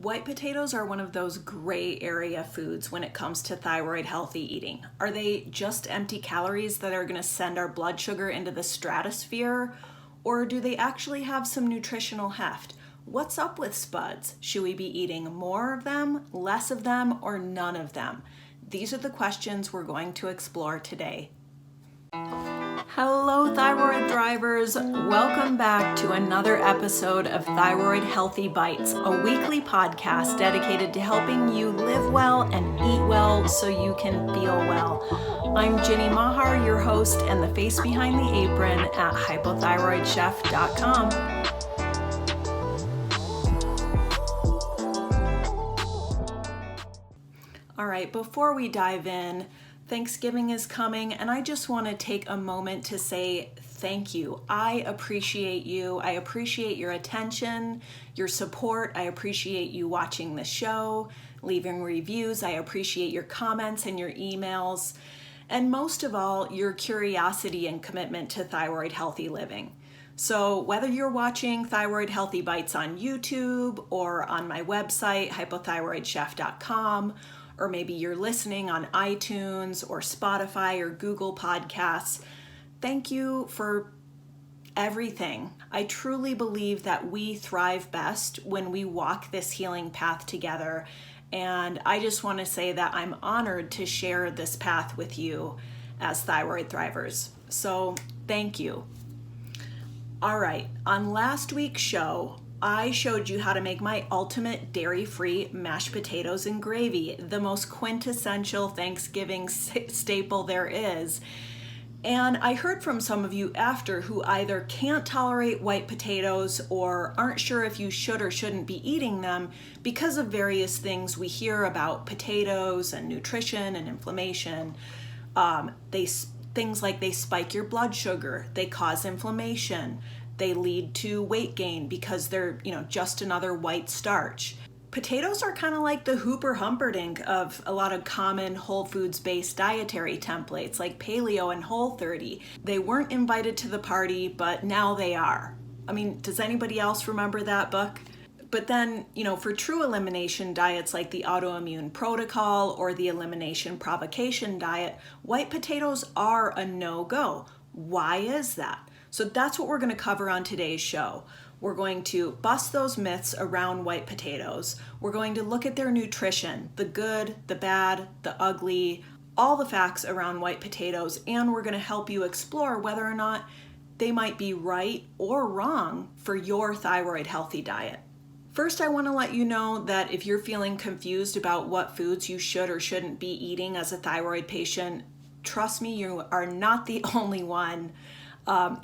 White potatoes are one of those gray area foods when it comes to thyroid healthy eating. Are they just empty calories that are going to send our blood sugar into the stratosphere? Or do they actually have some nutritional heft? What's up with spuds? Should we be eating more of them, less of them, or none of them? These are the questions we're going to explore today. Hello, thyroid thrivers. Welcome back to another episode of Thyroid-healthy Bites, a weekly podcast dedicated to helping you live well and eat well so you can feel well. I'm Ginny Mahar, your host and the face behind the apron at hypothyroidchef.com. All right, before we dive in, Thanksgiving is coming, and I just want to take a moment to say thank you. I appreciate you. I appreciate your attention, your support. I appreciate you watching the show, leaving reviews. I appreciate your comments and your emails, and most of all, your curiosity and commitment to thyroid healthy living. So whether you're watching Thyroid Healthy Bites on YouTube or on my website, hypothyroidchef.com, or maybe you're listening on iTunes or Spotify or Google Podcasts, thank you for everything. I truly believe that we thrive best when we walk this healing path together. And I just want to say that I'm honored to share this path with you as thyroid thrivers. So thank you. All right, on last week's show, I showed you how to make my ultimate dairy-free mashed potatoes and gravy, the most quintessential Thanksgiving staple there is. And I heard from some of you after who either can't tolerate white potatoes or aren't sure if you should or shouldn't be eating them because of various things we hear about potatoes and nutrition and inflammation. Things like they spike your blood sugar, they cause inflammation, they lead to weight gain because they're, just another white starch. Potatoes are kind of like the Hooper Humperdink of a lot of common whole foods-based dietary templates like Paleo and Whole30. They weren't invited to the party, but now they are. I mean, does anybody else remember that book? But then, for true elimination diets like the Autoimmune protocol or the Elimination provocation diet, white potatoes are a no-go. Why is that? So that's what we're going to cover on today's show. We're going to bust those myths around white potatoes. We're going to look at their nutrition, the good, the bad, the ugly, all the facts around white potatoes, and we're going to help you explore whether or not they might be right or wrong for your thyroid healthy diet. First, I want to let you know that if you're feeling confused about what foods you should or shouldn't be eating as a thyroid patient, trust me, you are not the only one.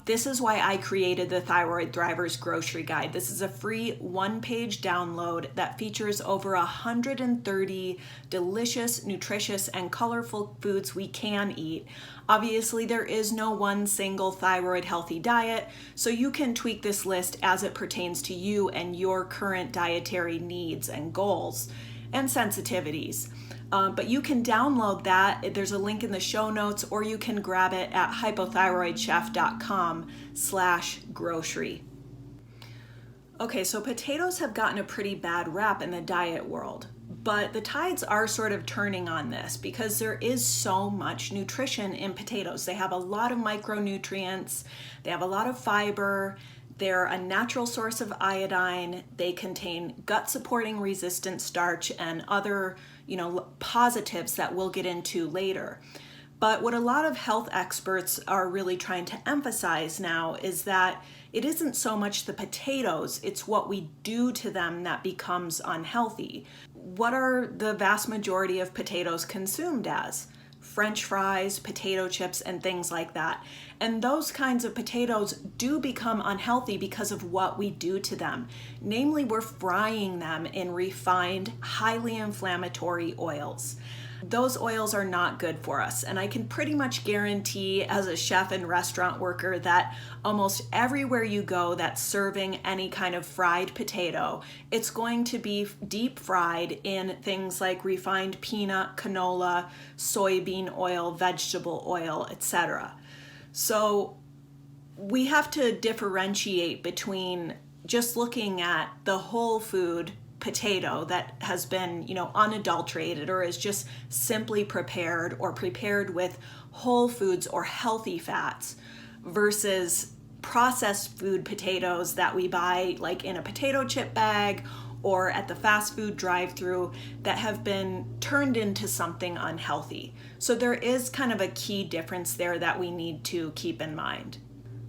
This is why I created the Thyroid Thrivers Grocery Guide. This is a free one-page download that features over 130 delicious, nutritious, and colorful foods we can eat. Obviously, there is no one single thyroid healthy diet, so you can tweak this list as it pertains to you and your current dietary needs and goals and sensitivities. But you can download that. There's a link in the show notes, or you can grab it at hypothyroidchef.com/grocery. Okay, so potatoes have gotten a pretty bad rap in the diet world, but the tides are sort of turning on this because there is so much nutrition in potatoes. They have a lot of micronutrients, they have a lot of fiber, they're a natural source of iodine, they contain gut-supporting resistant starch and other positives that we'll get into later. But what a lot of health experts are really trying to emphasize now is that it isn't so much the potatoes, it's what we do to them that becomes unhealthy. What are the vast majority of potatoes consumed as? French fries, potato chips, and things like that. And those kinds of potatoes do become unhealthy because of what we do to them. Namely, we're frying them in refined, highly inflammatory oils. Those oils are not good for us. And I can pretty much guarantee as a chef and restaurant worker that almost everywhere you go that's serving any kind of fried potato, it's going to be deep fried in things like refined peanut, canola, soybean oil, vegetable oil, etc. So we have to differentiate between just looking at the whole food potato that has been, unadulterated or is just simply prepared or prepared with whole foods or healthy fats versus processed food potatoes that we buy like in a potato chip bag or at the fast food drive-through that have been turned into something unhealthy. So there is kind of a key difference there that we need to keep in mind.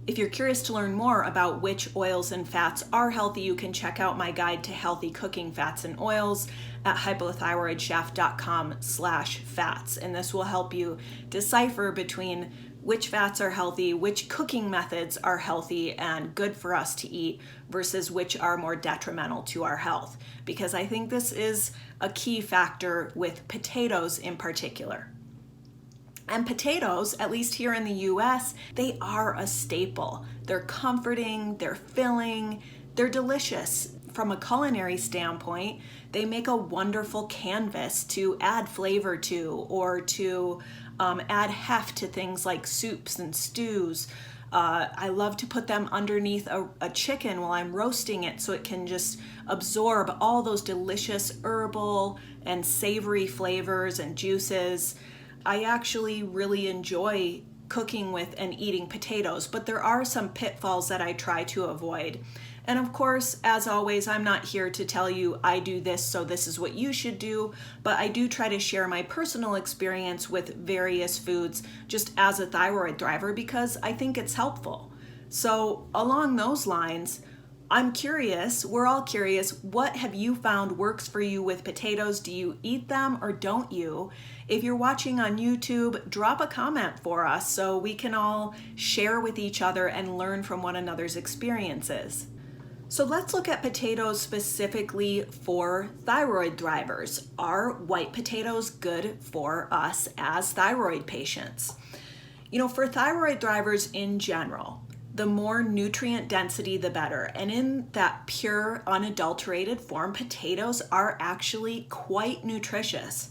If you're curious to learn more about which oils and fats are healthy, you can check out my guide to healthy cooking fats and oils at hypothyroidchef.com/fats. And this will help you decipher between which fats are healthy, which cooking methods are healthy and good for us to eat versus which are more detrimental to our health. Because I think this is a key factor with potatoes in particular. And potatoes, at least here in the US, they are a staple. They're comforting, they're filling, they're delicious. From a culinary standpoint, they make a wonderful canvas to add flavor to or to add heft to things like soups and stews. I love to put them underneath a chicken while I'm roasting it so it can just absorb all those delicious herbal and savory flavors and juices. I actually really enjoy cooking with and eating potatoes, but there are some pitfalls that I try to avoid. And of course, as always, I'm not here to tell you I do this, so this is what you should do, but I do try to share my personal experience with various foods just as a thyroid thriver because I think it's helpful. So along those lines, I'm curious, we're all curious, what have you found works for you with potatoes? Do you eat them or don't you? If you're watching on YouTube, drop a comment for us so we can all share with each other and learn from one another's experiences. So let's look at potatoes specifically for thyroid thrivers. Are white potatoes good for us as thyroid patients? For thyroid thrivers in general, the more nutrient density, the better. And in that pure, unadulterated form, potatoes are actually quite nutritious.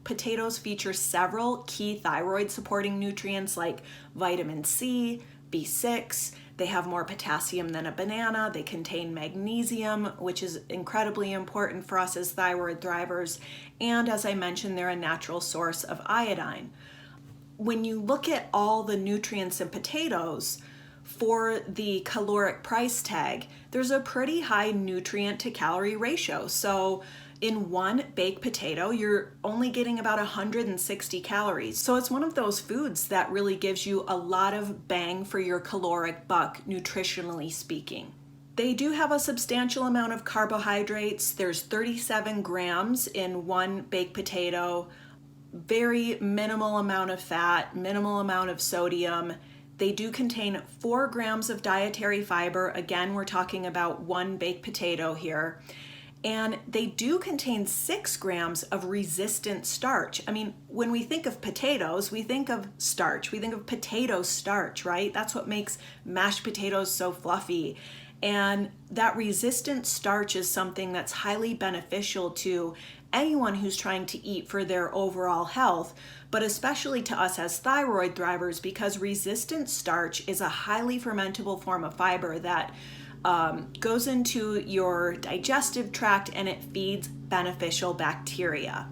Potatoes feature several key thyroid supporting nutrients like vitamin C, B6. They have more potassium than a banana. They contain magnesium, which is incredibly important for us as thyroid thrivers. And as I mentioned, they're a natural source of iodine. When you look at all the nutrients in potatoes, for the caloric price tag, there's a pretty high nutrient to calorie ratio. So in one baked potato, you're only getting about 160 calories. So it's one of those foods that really gives you a lot of bang for your caloric buck, nutritionally speaking. They do have a substantial amount of carbohydrates. There's 37 grams in one baked potato, very minimal amount of fat, minimal amount of sodium. They do contain 4 grams of dietary fiber. Again, we're talking about one baked potato here. And they do contain 6 grams of resistant starch. I mean, when we think of potatoes, we think of starch. We think of potato starch, right? That's what makes mashed potatoes so fluffy. And that resistant starch is something that's highly beneficial to anyone who's trying to eat for their overall health, but especially to us as thyroid thrivers because resistant starch is a highly fermentable form of fiber that goes into your digestive tract and it feeds beneficial bacteria.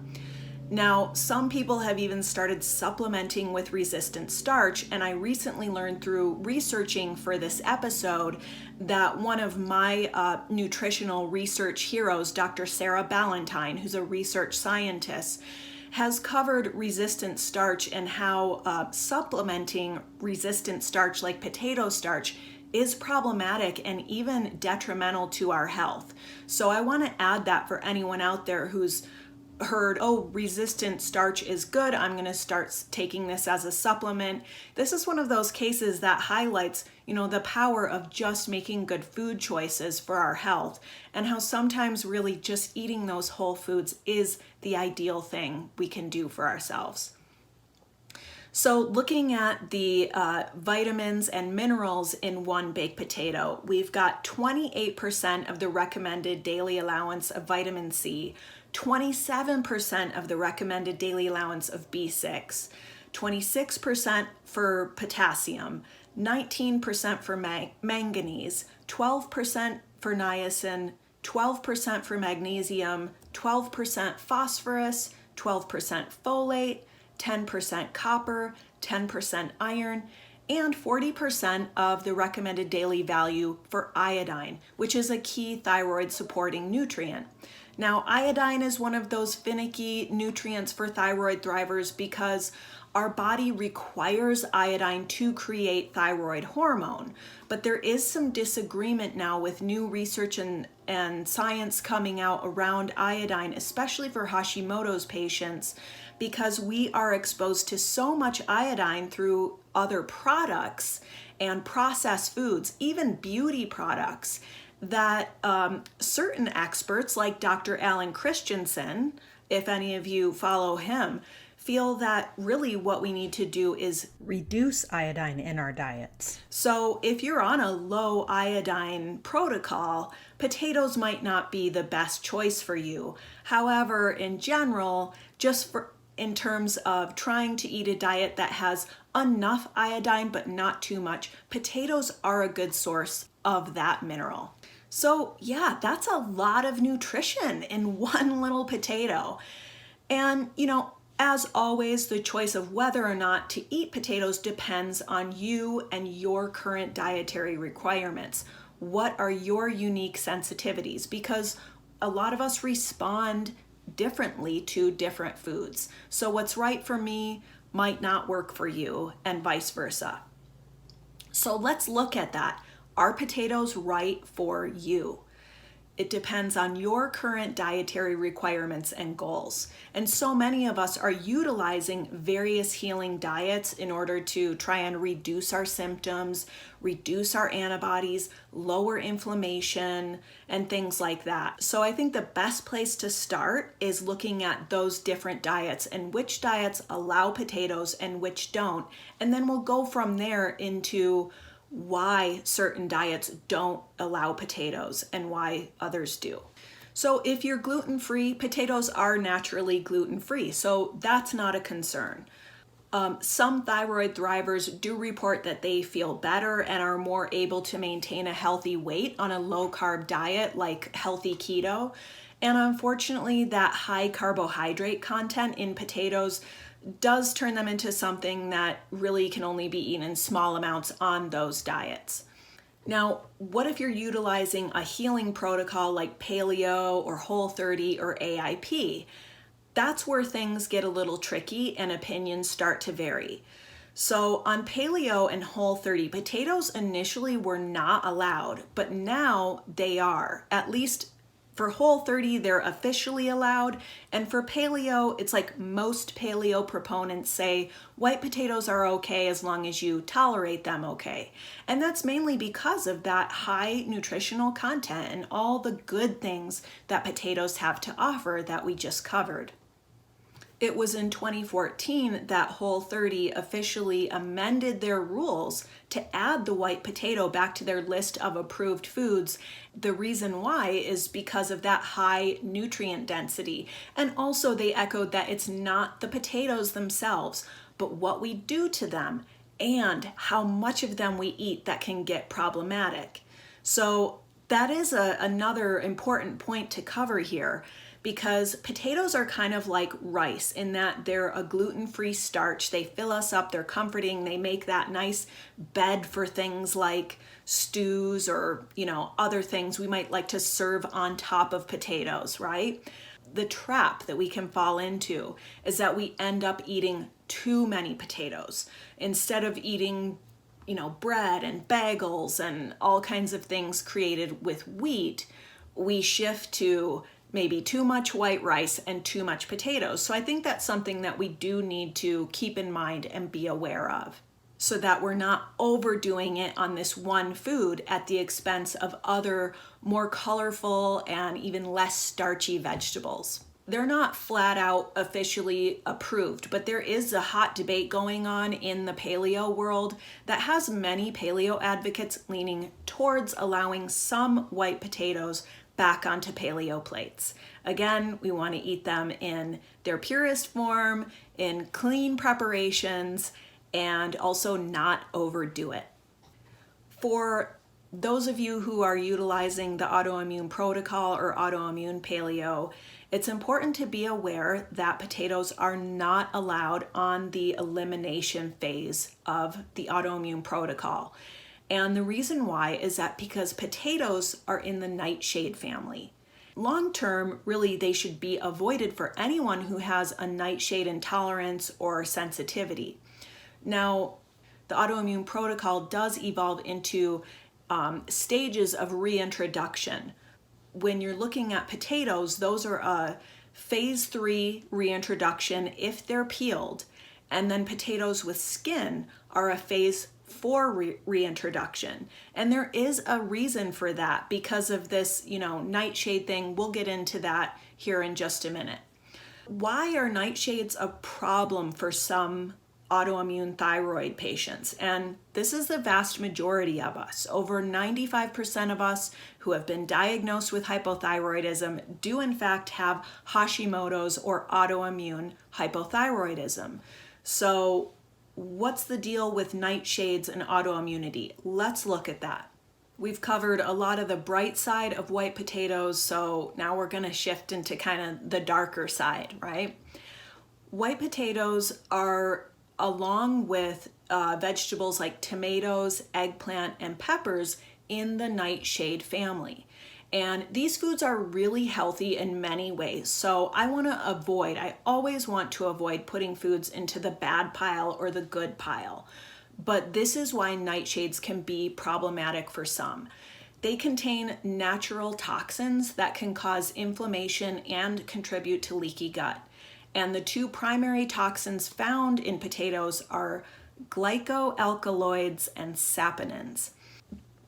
Now, some people have even started supplementing with resistant starch, and I recently learned through researching for this episode that one of my nutritional research heroes, Dr. Sarah Ballantyne, who's a research scientist, has covered resistant starch and how supplementing resistant starch like potato starch is problematic and even detrimental to our health. So I want to add that for anyone out there who's heard, oh, resistant starch is good, I'm going to start taking this as a supplement. This is one of those cases that highlights, the power of just making good food choices for our health and how sometimes really just eating those whole foods is the ideal thing we can do for ourselves. So looking at the vitamins and minerals in one baked potato, we've got 28% of the recommended daily allowance of vitamin C, 27% of the recommended daily allowance of B6, 26% for potassium, 19% for manganese, 12% for niacin, 12% for magnesium, 12% phosphorus, 12% folate, 10% copper, 10% iron, and 40% of the recommended daily value for iodine, which is a key thyroid supporting nutrient. Now, iodine is one of those finicky nutrients for thyroid thrivers because our body requires iodine to create thyroid hormone. But there is some disagreement now with new research and science coming out around iodine, especially for Hashimoto's patients, because we are exposed to so much iodine through other products and processed foods, even beauty products, that certain experts like Dr. Alan Christensen, if any of you follow him, feel that really what we need to do is reduce iodine in our diets. So if you're on a low iodine protocol, potatoes might not be the best choice for you. However, in general, in terms of trying to eat a diet that has enough iodine but not too much, potatoes are a good source of that mineral. So yeah, that's a lot of nutrition in one little potato. And as always, the choice of whether or not to eat potatoes depends on you and your current dietary requirements. What are your unique sensitivities? Because a lot of us respond differently to different foods. So what's right for me might not work for you, and vice versa. So let's look at that. Are potatoes right for you? It depends on your current dietary requirements and goals. And so many of us are utilizing various healing diets in order to try and reduce our symptoms, reduce our antibodies, lower inflammation, and things like that. So I think the best place to start is looking at those different diets and which diets allow potatoes and which don't. And then we'll go from there into why certain diets don't allow potatoes and why others do. So if you're gluten-free, potatoes are naturally gluten-free, so that's not a concern. Some thyroid thrivers do report that they feel better and are more able to maintain a healthy weight on a low-carb diet like healthy keto. And unfortunately, that high carbohydrate content in potatoes does turn them into something that really can only be eaten in small amounts on those diets. Now, what if you're utilizing a healing protocol like paleo or Whole30 or AIP? That's where things get a little tricky and opinions start to vary. So on paleo and Whole30, potatoes initially were not allowed, but now they are. At least for Whole30, they're officially allowed, and for paleo, it's like most paleo proponents say white potatoes are okay as long as you tolerate them okay. And that's mainly because of that high nutritional content and all the good things that potatoes have to offer that we just covered. It was in 2014 that Whole30 officially amended their rules to add the white potato back to their list of approved foods. The reason why is because of that high nutrient density. And also they echoed that it's not the potatoes themselves, but what we do to them and how much of them we eat that can get problematic. So that is another important point to cover here, because potatoes are kind of like rice in that they're a gluten-free starch. They fill us up, they're comforting, they make that nice bed for things like stews or, other things we might like to serve on top of potatoes, right? The trap that we can fall into is that we end up eating too many potatoes. Instead of eating, bread and bagels and all kinds of things created with wheat, we shift to maybe too much white rice and too much potatoes. So I think that's something that we do need to keep in mind and be aware of, so that we're not overdoing it on this one food at the expense of other more colorful and even less starchy vegetables. They're not flat out officially approved, but there is a hot debate going on in the paleo world that has many paleo advocates leaning towards allowing some white potatoes back onto paleo plates. Again, we want to eat them in their purest form, in clean preparations, and also not overdo it. For those of you who are utilizing the autoimmune protocol or autoimmune paleo, it's important to be aware that potatoes are not allowed on the elimination phase of the autoimmune protocol. And the reason why is that because potatoes are in the nightshade family. Long term, really, they should be avoided for anyone who has a nightshade intolerance or sensitivity. Now, the autoimmune protocol does evolve into stages of reintroduction. When you're looking at potatoes, those are a phase 3 reintroduction if they're peeled, and then potatoes with skin are a phase 4 reintroduction. And there is a reason for that because of this, nightshade thing. We'll get into that here in just a minute. Why are nightshades a problem for some autoimmune thyroid patients? And this is the vast majority of us. Over 95% of us who have been diagnosed with hypothyroidism do in fact have Hashimoto's or autoimmune hypothyroidism. So what's the deal with nightshades and autoimmunity? Let's look at that. We've covered a lot of the bright side of white potatoes, so now we're going to shift into kind of the darker side, right? White potatoes are, along with vegetables like tomatoes, eggplant, and peppers, in the nightshade family. And these foods are really healthy in many ways. So I always want to avoid putting foods into the bad pile or the good pile. But this is why nightshades can be problematic for some. They contain natural toxins that can cause inflammation and contribute to leaky gut. And the two primary toxins found in potatoes are glycoalkaloids and saponins.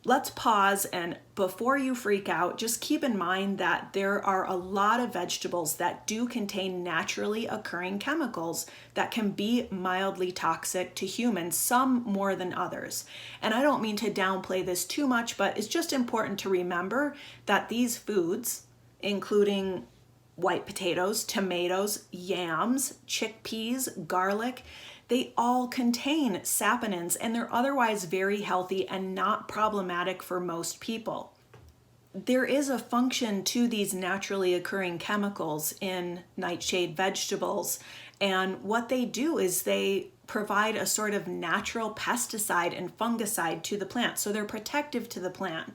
Let's pause, and before you freak out, just keep in mind that there are a lot of vegetables that do contain naturally occurring chemicals that can be mildly toxic to humans, some more than others. And I don't mean to downplay this too much, but it's just important to remember that these foods, including white potatoes, tomatoes, yams, chickpeas, garlic, they all contain saponins, and they're otherwise very healthy and not problematic for most people. There is a function to these naturally occurring chemicals in nightshade vegetables, and what they do is they provide a sort of natural pesticide and fungicide to the plant, so they're protective to the plant.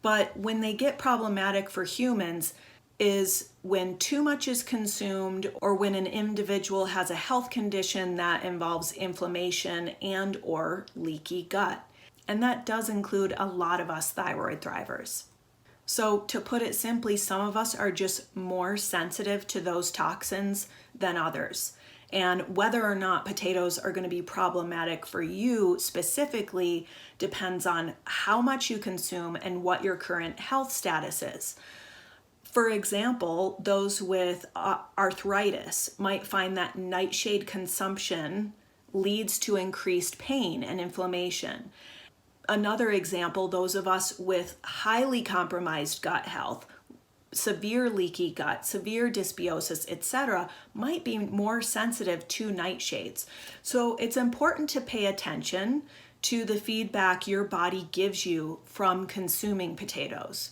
But when they get problematic for humans is when too much is consumed, or when an individual has a health condition that involves inflammation and or leaky gut. And that does include a lot of us thyroid thrivers. So to put it simply, some of us are just more sensitive to those toxins than others. And whether or not potatoes are going to be problematic for you specifically depends on how much you consume and what your current health status is. For example, those with arthritis might find that nightshade consumption leads to increased pain and inflammation. Another example, those of us with highly compromised gut health, severe leaky gut, severe dysbiosis, etc., might be more sensitive to nightshades. So it's important to pay attention to the feedback your body gives you from consuming potatoes.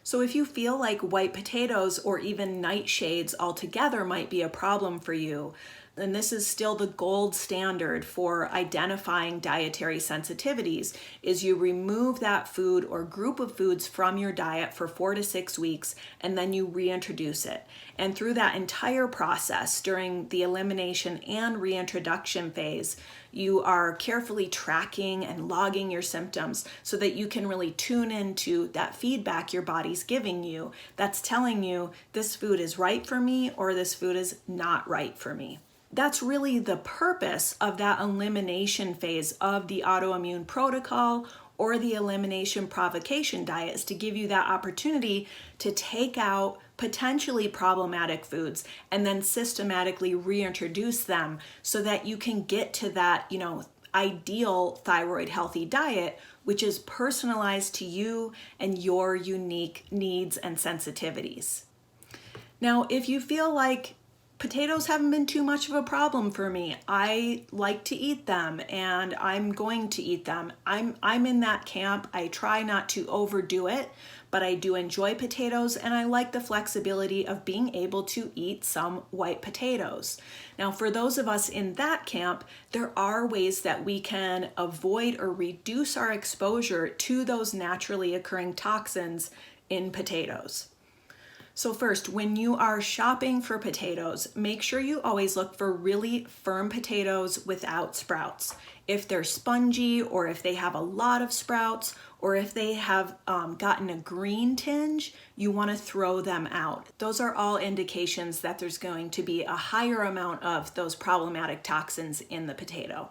So if you feel like white potatoes or even nightshades altogether might be a problem for you, then this is still the gold standard for identifying dietary sensitivities, is you remove that food or group of foods from your diet for 4 to 6 weeks, and then you reintroduce it. And through that entire process, during the elimination and reintroduction phase, you are carefully tracking and logging your symptoms so that you can really tune into that feedback your body's giving you that's telling you this food is right for me or this food is not right for me. That's really the purpose of that elimination phase of the autoimmune protocol or the elimination provocation diet, is to give you that opportunity to take out potentially problematic foods and then systematically reintroduce them so that you can get to that, ideal thyroid healthy diet, which is personalized to you and your unique needs and sensitivities. Now, if you feel like Potatoes haven't been too much of a problem for me. I like to eat them and I'm going to eat them. I'm in that camp. I try not to overdo it, but I do enjoy potatoes and I like the flexibility of being able to eat some white potatoes. Now, for those of us in that camp, there are ways that we can avoid or reduce our exposure to those naturally occurring toxins in potatoes. So first, when you are shopping for potatoes, make sure you always look for really firm potatoes without sprouts. If they're spongy or if they have a lot of sprouts or if they have gotten a green tinge, you want to throw them out. Those are all indications that there's going to be a higher amount of those problematic toxins in the potato.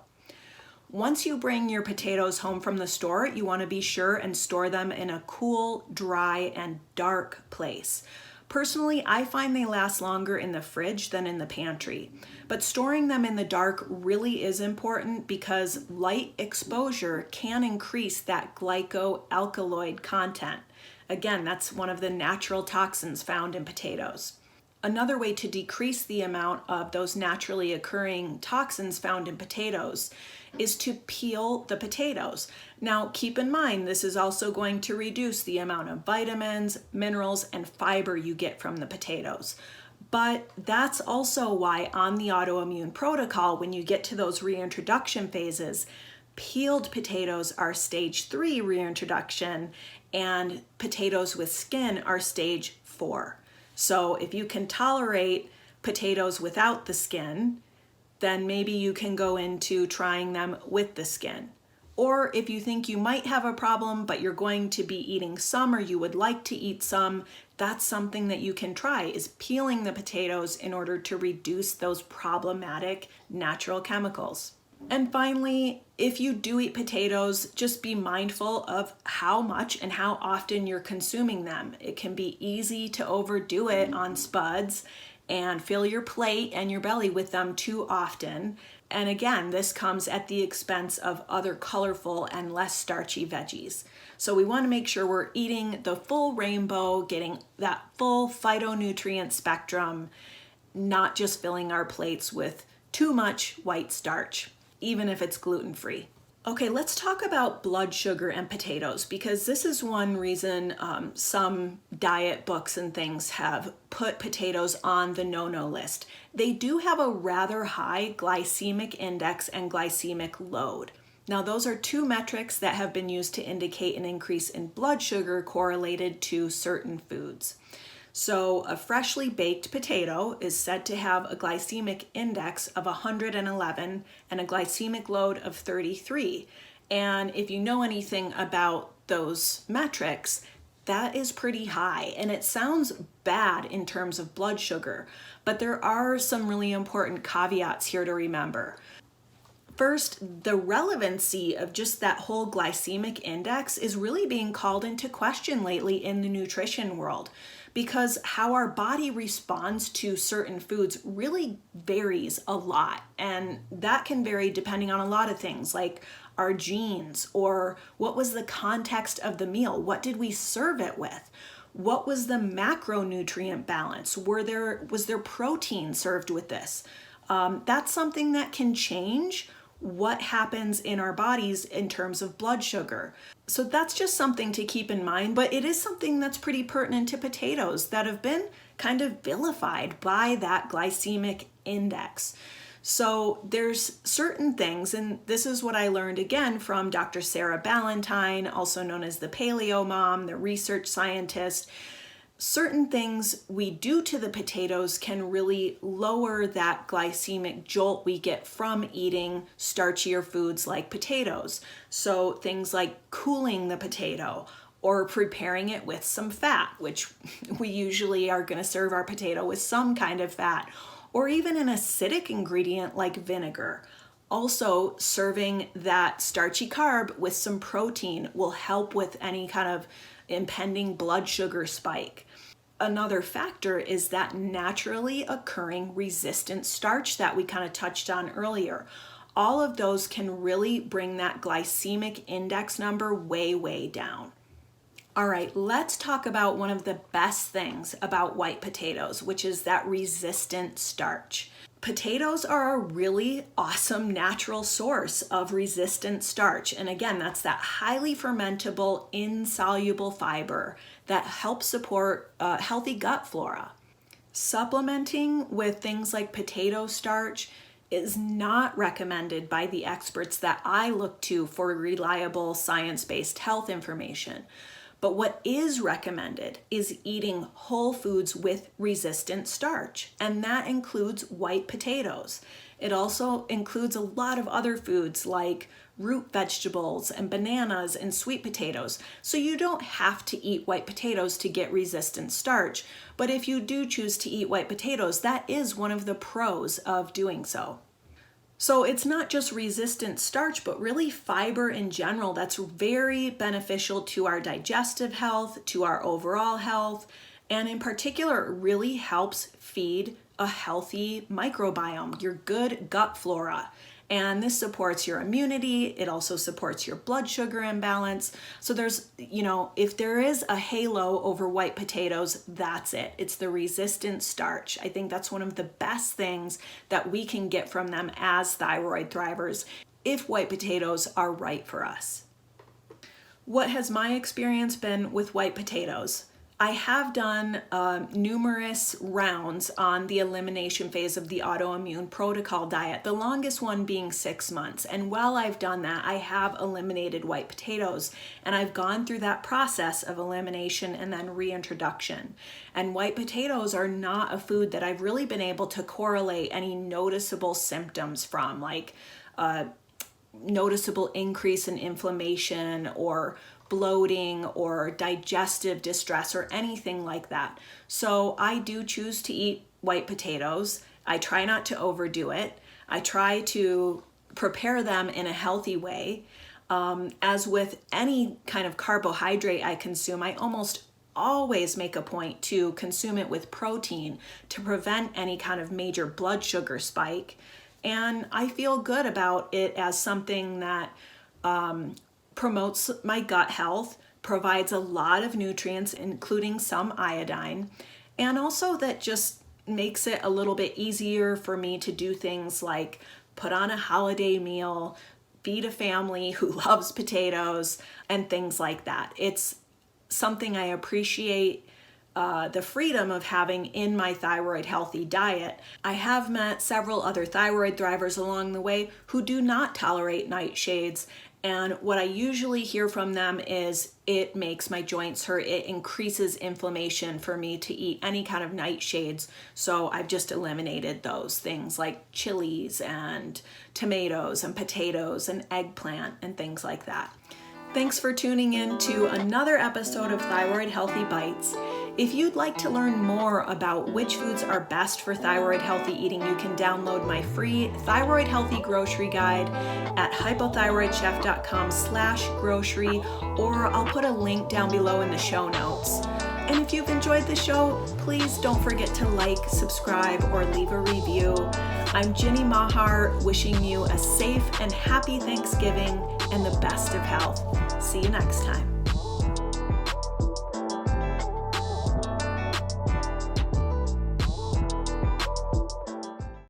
Once you bring your potatoes home from the store, you want to be sure and store them in a cool, dry, and dark place. Personally, I find they last longer in the fridge than in the pantry, but storing them in the dark really is important because light exposure can increase that glycoalkaloid content. Again, that's one of the natural toxins found in potatoes. Another way to decrease the amount of those naturally occurring toxins found in potatoes is to peel the potatoes. Now, keep in mind, this is also going to reduce the amount of vitamins, minerals, and fiber you get from the potatoes. But that's also why on the autoimmune protocol, when you get to those reintroduction phases, peeled potatoes are stage 3 reintroduction and potatoes with skin are stage 4. So if you can tolerate potatoes without the skin, then maybe you can go into trying them with the skin. Or if you think you might have a problem, but you're going to be eating some or you would like to eat some, that's something that you can try, is peeling the potatoes in order to reduce those problematic natural chemicals. And finally, if you do eat potatoes, just be mindful of how much and how often you're consuming them. It can be easy to overdo it on spuds and fill your plate and your belly with them too often. And again, this comes at the expense of other colorful and less starchy veggies. So we want to make sure we're eating the full rainbow, getting that full phytonutrient spectrum, not just filling our plates with too much white starch, even if it's gluten-free. Okay, let's talk about blood sugar and potatoes, because this is one reason some diet books and things have put potatoes on the no-no list. They do have a rather high glycemic index and glycemic load. Now, those are two metrics that have been used to indicate an increase in blood sugar correlated to certain foods. So a freshly baked potato is said to have a glycemic index of 111 and a glycemic load of 33. And if you know anything about those metrics, that is pretty high. And it sounds bad in terms of blood sugar, but there are some really important caveats here to remember. First, the relevancy of just that whole glycemic index is really being called into question lately in the nutrition world, because how our body responds to certain foods really varies a lot. And that can vary depending on a lot of things like our genes or what was the context of the meal. What did we serve it with? What was the macronutrient balance? Was there protein served with this? That's something that can change what happens in our bodies in terms of blood sugar. So that's just something to keep in mind, but it is something that's pretty pertinent to potatoes that have been kind of vilified by that glycemic index. So there's certain things, and this is what I learned again from Dr. Sarah Ballantyne, also known as the Paleo Mom, the research scientist. Certain things we do to the potatoes can really lower that glycemic jolt we get from eating starchier foods like potatoes. So things like cooling the potato or preparing it with some fat, which we usually are going to serve our potato with some kind of fat, or even an acidic ingredient like vinegar. Also, serving that starchy carb with some protein will help with any kind of impending blood sugar spike. Another factor is that naturally occurring resistant starch that we kind of touched on earlier. All of those can really bring that glycemic index number way, way down. All right, let's talk about one of the best things about white potatoes, which is that resistant starch. Potatoes are a really awesome natural source of resistant starch. And again, that's that highly fermentable, insoluble fiber that helps support healthy gut flora. Supplementing with things like potato starch is not recommended by the experts that I look to for reliable science-based health information. But what is recommended is eating whole foods with resistant starch, and that includes white potatoes. It also includes a lot of other foods like root vegetables and bananas and sweet potatoes. So you don't have to eat white potatoes to get resistant starch, but if you do choose to eat white potatoes, that is one of the pros of doing so. So it's not just resistant starch, but really fiber in general that's very beneficial to our digestive health, to our overall health, and in particular, it really helps feed a healthy microbiome, your good gut flora. And this supports your immunity. It also supports your blood sugar imbalance. So there's, if there is a halo over white potatoes, that's it. It's the resistant starch. I think that's one of the best things that we can get from them as thyroid thrivers if white potatoes are right for us. What has my experience been with white potatoes? I have done numerous rounds on the elimination phase of the autoimmune protocol diet, the longest one being 6 months. And while I've done that, I have eliminated white potatoes, and I've gone through that process of elimination and then reintroduction. And white potatoes are not a food that I've really been able to correlate any noticeable symptoms from, like noticeable increase in inflammation or bloating or digestive distress or anything like that. So I do choose to eat white potatoes. I try not to overdo it. I try to prepare them in a healthy way. As with any kind of carbohydrate I consume, I almost always make a point to consume it with protein to prevent any kind of major blood sugar spike. And I feel good about it as something that promotes my gut health, provides a lot of nutrients, including some iodine, and also that just makes it a little bit easier for me to do things like put on a holiday meal, feed a family who loves potatoes, and things like that. It's something I appreciate the freedom of having in my thyroid-healthy diet. I have met several other thyroid thrivers along the way who do not tolerate nightshades, and what I usually hear from them is it makes my joints hurt. It increases inflammation for me to eat any kind of nightshades. So I've just eliminated those things like chilies and tomatoes and potatoes and eggplant and things like that. Thanks for tuning in to another episode of Thyroid-healthy Bites. If you'd like to learn more about which foods are best for thyroid-healthy eating, you can download my free Thyroid Healthy Grocery Guide at hypothyroidchef.com/grocery, or I'll put a link down below in the show notes. And if you've enjoyed the show, please don't forget to like, subscribe, or leave a review. I'm Ginny Mahar, wishing you a safe and happy Thanksgiving and the best of health. See you next time.